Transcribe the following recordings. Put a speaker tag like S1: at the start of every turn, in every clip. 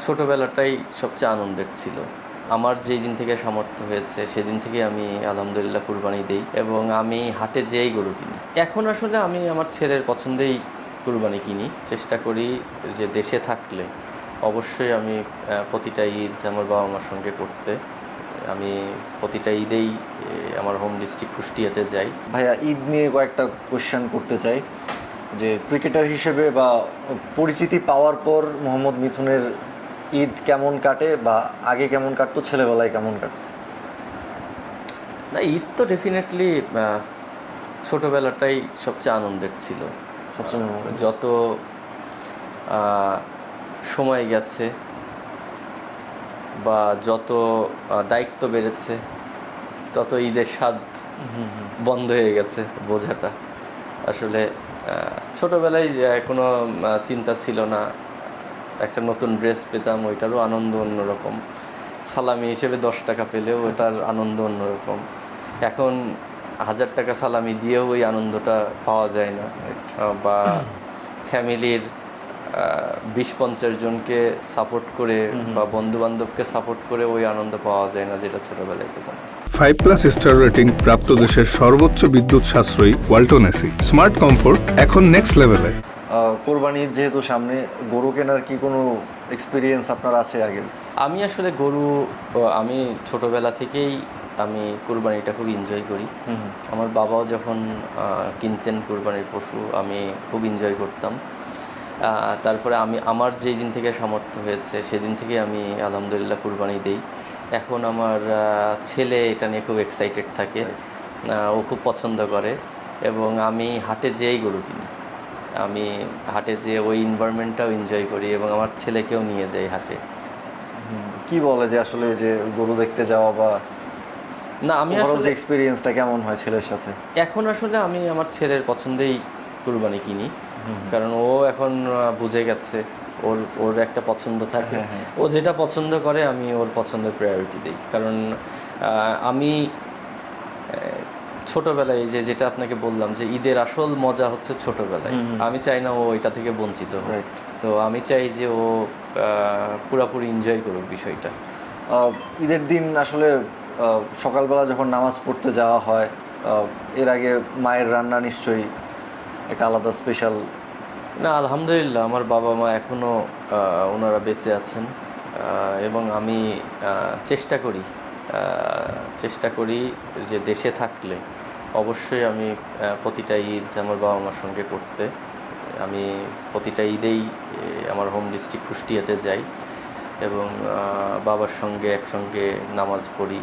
S1: ছোটোবেলাটাই সবচেয়ে আনন্দের ছিল। আমার যেই দিন থেকে সামর্থ্য হয়েছে সেদিন থেকে আমি আলহামদুলিল্লাহ কুরবানি দিই এবং আমি হাটে যেয়েই গরু কিনি। এখন আসলে আমি আমার ছেলের পছন্দেই কুরবানি কিনি। চেষ্টা করি যে দেশে থাকলে অবশ্যই আমি প্রতিটা ঈদ আমার বাবা মার সঙ্গে করতে। আমি প্রতিটা ঈদেই আমার হোম ডিস্ট্রিক্ট কুষ্টিয়াতে যাই।
S2: ভাইয়া, ঈদ নিয়ে কয়েকটা কোয়েশ্চেন করতে চাই যে ক্রিকেটার হিসেবে বা পরিচিতি পাওয়ার পর মোহাম্মদ মিথুনের ঈদ কেমন কাটে বা আগে কেমন কাটতো, ছেলেবেলায় কেমন কাটতো?
S1: না, ঈদ তো ডেফিনেটলি ছোটোবেলাটাই সবচেয়ে আনন্দের ছিল।
S2: সবসময়
S1: যত সময় গেছে বা যত দায়িত্ব বেড়েছে তত ঈদের স্বাদ বন্ধ হয়ে গেছে বোঝাটা। আসলে ছোটোবেলায় কোনো চিন্তা ছিল না, একটা নতুন ড্রেস পেতাম, ওইটারও আনন্দ অন্যরকম। সালামি হিসেবে 10 টাকা পেলেও ওটার আনন্দ অন্যরকম। এখন 1000 টাকা সালামি দিয়েও ওই আনন্দটা পাওয়া যায় না। বা ফ্যামিলির 20-50 জনকে সাপোর্ট করে বা বন্ধুবান্ধবকে সাপোর্ট করে ওই আনন্দ পাওয়া যায় না যেটা ছোটোবেলায় পেতাম।
S3: 5+ স্টার রেটিং প্রাপ্ত দেশের সর্বোচ্চ বিদ্যুৎ সাশ্রয়ী ওয়ালটন এসি স্মার্ট কমফোর্ট এখন নেক্সট লেভেলে।
S2: কোরবানি যেহেতু সামনে, গরু কেনার কি কোনো এক্সপিরিয়েন্স আপনার আছে আগে?
S1: আমি আসলে আমি ছোটোবেলা থেকেই আমি কুরবানিটা খুব এনজয় করি। আমার বাবাও যখন কিনতেন কুরবানির পশু আমি খুব এনজয় করতাম। তারপরে আমার যেই দিন থেকে সামর্থ্য হয়েছে সেদিন থেকে আমি আলহামদুলিল্লাহ কুরবানি দিই। এখন আমার ছেলে এটা নিয়ে খুব এক্সাইটেড থাকে, ও খুব পছন্দ করে এবং আমি হাটে যেয়েই গরু কিনি। আমি হাটে যেয়ে ওই এনভায়রনমেন্টটাও এনজয় করি এবং আমার ছেলেকেও নিয়ে যাই হাটে।
S2: কি বলে যে আসলে যে গরু দেখতে যাওয়া বা
S1: না, আমি
S2: ওভারঅল
S1: আসলে
S2: যে এক্সপিরিয়েন্সটা কেমন হয় ছেলের সাথে?
S1: এখন আসলে আমি আমার ছেলের পছন্দেই কুরবানি কিনি, কারণ ও এখন বুঝে গেছে ওর একটা পছন্দ থাকে। ও যেটা পছন্দ করে আমি ওর পছন্দের প্রায়োরিটি দিই। কারণ আমি ছোটোবেলায় যেটা আপনাকে বললাম যে ঈদের আসল মজা হচ্ছে ছোটোবেলায়, আমি চাই না ও এটা থেকে বঞ্চিত হোক। তো আমি চাই যে ও পুরোপুরি এনজয় করুক বিষয়টা।
S2: ঈদের দিন আসলে সকালবেলা যখন নামাজ পড়তে যাওয়া হয়, এর আগে মায়ের রান্না নিশ্চয়ই একটা আলাদা স্পেশাল।
S1: না, আলহামদুলিল্লাহ আমার বাবা মা এখনও ওনারা বেঁচে আছেন এবং আমি চেষ্টা করি যে দেশে থাকলে অবশ্যই আমি প্রতিটা ঈদ আমার বাবা মার সঙ্গে করতে। আমি প্রতিটা ঈদেই আমার হোম ডিস্ট্রিক্ট কুষ্টিয়াতে যাই এবং বাবার সঙ্গে একসঙ্গে নামাজ পড়ি।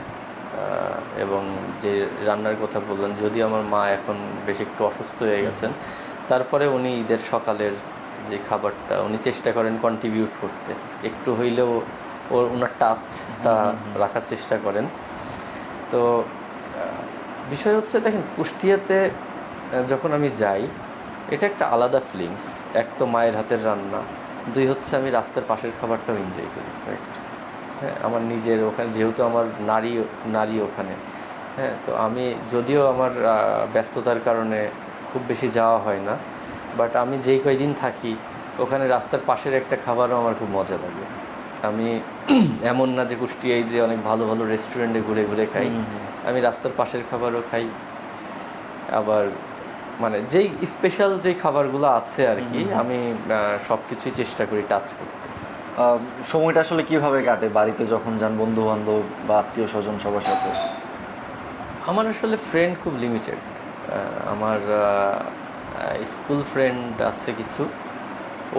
S1: এবং যে রান্নার কথা বললেন, যদি আমার মা এখন বেশ একটু অসুস্থ হয়ে গেছেন, তারপরে উনি ঈদের সকালের যে খাবারটা উনি চেষ্টা করেন কন্ট্রিবিউট করতে, একটু হইলেও ওনার টাচটা রাখার চেষ্টা করেন। তো বিষয় হচ্ছে, দেখেন, কুষ্টিয়াতে যখন আমি যাই এটা একটা আলাদা ফিলিংস। এক তো মায়ের হাতের রান্না, 2 হচ্ছে আমি রাস্তার পাশের খাবারটাও এনজয় করি। হ্যাঁ, আমার নিজের ওখানে যেহেতু আমার নারী ওখানে, হ্যাঁ, তো আমি যদিও আমার ব্যস্ততার কারণে খুব বেশি যাওয়া হয় না, বাট আমি যেই কয়দিন থাকি ওখানে রাস্তার পাশের একটা খাবারও আমার খুব মজা লাগে। আমি এমন না যে কুষ্টিয়ায় যে অনেক ভালো ভালো রেস্টুরেন্টে ঘুরে ঘুরে খাই, আমি রাস্তার পাশের খাবারও খাই। আবার মানে যেই স্পেশাল যেই খাবারগুলো আছে আর কি, আমি সব কিছুই চেষ্টা করি টাচ করতে।
S2: সময়টা আসলে কিভাবে কাটে বাড়িতে যখন যান, বন্ধু বান্ধব বা আত্মীয় স্বজন সবার সাথে?
S1: আমার আসলে ফ্রেন্ড খুব লিমিটেড। আমার স্কুল ফ্রেন্ড আছে কিছু,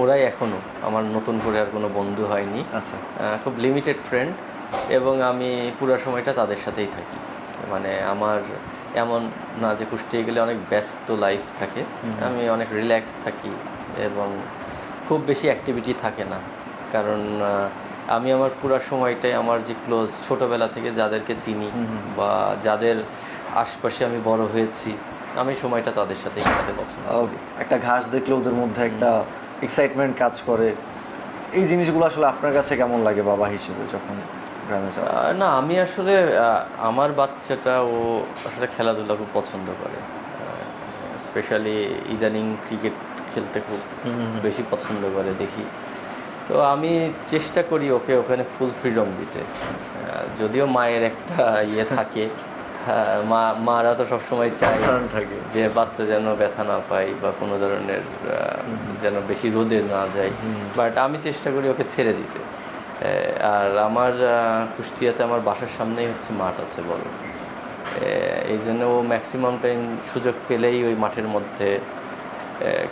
S1: ওরাই এখনও, আমার নতুন করে আর কোনো বন্ধু হয়নি।
S2: আচ্ছা,
S1: খুব লিমিটেড ফ্রেন্ড এবং আমি পুরো সময়টা তাদের সাথেই থাকি। মানে আমার এমন না যে কুষ্টিয়ায় গেলে অনেক ব্যস্ত লাইফ থাকে, আমি অনেক রিল্যাক্স থাকি এবং খুব বেশি অ্যাক্টিভিটি থাকে না। কারণ আমি আমার পুরো সময়টাই আমার যে ক্লোজ ছোটোবেলা থেকে যাদেরকে চিনি বা যাদের আশপাশে আমি বড় হয়েছি, আমি সময়টা তাদের সাথেই কাটাতে পছন্দ করি।
S2: একটা ঘাস দেখলে ওদের মধ্যে একটা এক্সাইটমেন্ট কাজ করে। এই জিনিসগুলো আসলে আপনার কাছে কেমন লাগে বাবা হিসেবে যখন গ্রামে যাওয়া?
S1: না, আমি আসলে আমার বাচ্চাটা ও আসলে খেলাধুলা খুব পছন্দ করে, স্পেশালি ইদানিং ক্রিকেট খেলতে খুব বেশি পছন্দ করে দেখি। তো আমি চেষ্টা করি ওকে ওখানে ফুল ফ্রিডম দিতে। যদিও মায়ের একটা ইয়ে থাকে, মারা তো সবসময় চায়
S2: Concern থাকে।
S1: যে বাচ্চা যেন ব্যথা না পায় বা কোনো ধরনের যেন বেশি রোদে না যায়, বাট আমি চেষ্টা করি ওকে ছেড়ে দিতে। আর আমার কুষ্টিয়াতে আমার বাসার সামনেই হচ্ছে মাঠ আছে বড়, এই জন্য ও ম্যাক্সিমাম টাইম সুযোগ পেলেই ওই মাঠের মধ্যে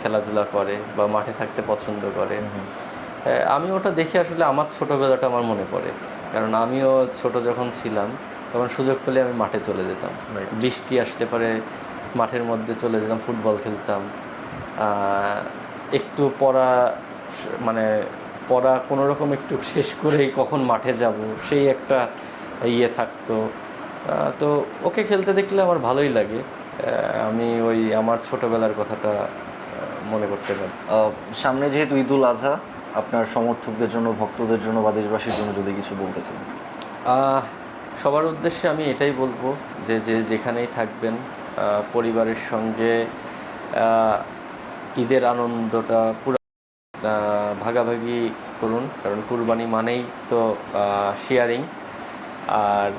S1: খেলাধুলা করে বা মাঠে থাকতে পছন্দ করে। আমি ওটা দেখে আসলে আমার ছোটোবেলাটা আমার মনে পড়ে, কারণ আমিও ছোট যখন ছিলাম তখন সুযোগ পেলে আমি মাঠে চলে যেতাম। বৃষ্টি আসলে পরে মাঠের মধ্যে চলে যেতাম, ফুটবল খেলতাম। একটু পড়া কোনো রকম একটু শেষ করেই কখন মাঠে যাব সেই একটা ইয়ে থাকতো। তো ওকে খেলতে দেখলে আমার ভালোই লাগে। আমি ওই আমার ছোটোবেলার কথাটা মনে করতে পারি।
S2: সামনে যেহেতু ঈদুল আজহা, আপনার সমর্থকদের জন্য, ভক্তদের জন্য বা দেশবাসীর জন্য যদি কিছু বলতে চান।
S1: সবার উদ্দেশ্যে আমি এটাই বলবো যে যেখানেই থাকবেন পরিবারের সঙ্গে ঈদের আনন্দটা পুরো ভাগাভাগি করুন, কারণ কুরবানি মানেই তো শেয়ারিং। আর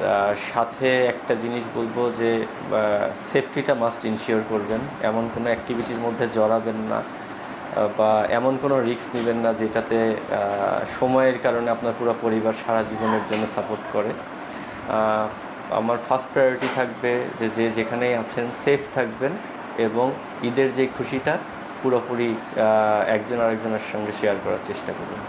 S1: সাথে একটা জিনিস বলবো যে সেফটিটা মাস্ট ইনশিওর করবেন, এমন কোনো অ্যাক্টিভিটির মধ্যে জড়াবেন না বা এমন কোনো রিস্ক নেবেন না যেটাতে সময়ের কারণে আপনার পুরো পরিবার সারা জীবনের জন্য সাপোর্ট করে। আমার ফার্স্ট প্রায়োরিটি থাকবে যে যেখানেই আছেন সেফ থাকবেন এবং ঈদের যে খুশিটা পুরোপুরি একজন আরেকজনের সঙ্গে শেয়ার করার চেষ্টা করুন।